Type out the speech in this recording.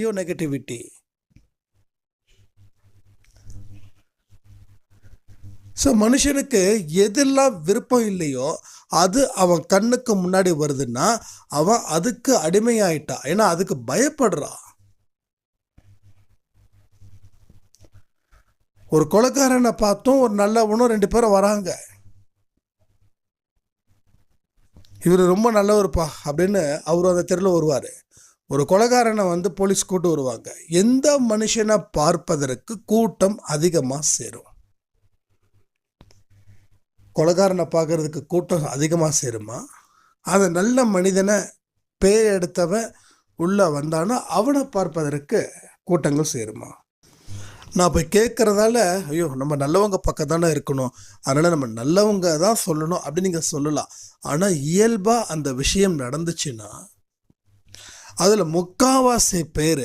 Positive negativity. So மனுஷனுக்கு எதெல்லாம் விருப்பம் இல்லையோ அது அவன் கண்ணுக்கு முன்னாடி வருதுன்னா அவன் அதுக்கு அடிமையாயிட்டான். ஏன்னா அதுக்கு பயப்படுறான். ஒரு கொலைக்காரனை பார்த்தும் ஒரு நல்லவனும் 2 பேரும் வராங்க. இவர் ரொம்ப நல்லவருப்பா அப்படின்னு அவர் அந்த தெருவில் வருவார். ஒரு கொலைகாரனை போலீஸ் கூட்டு வருவாங்க. எந்த மனுஷனை பார்ப்பதற்கு கூட்டம் அதிகமாக சேரும்? கொலைகாரனை பார்க்கறதுக்கு கூட்டம் அதிகமாக சேருமா? அந்த நல்ல மனிதனை பேர் எடுத்தவன் உள்ளே வந்தானா அவனை பார்ப்பதற்கு கூட்டங்கள் சேருமா? நான் போய் கேட்குறதால ஐயோ நம்ம நல்லவங்க பக்கம் தானே இருக்கணும், அதனால் நம்ம நல்லவங்க தான் சொல்லணும் அப்படின்னு நீங்கள் சொல்லலாம். ஆனால் இயல்பாக அந்த விஷயம் நடந்துச்சுன்னா அதில் முக்காவாசி பேர்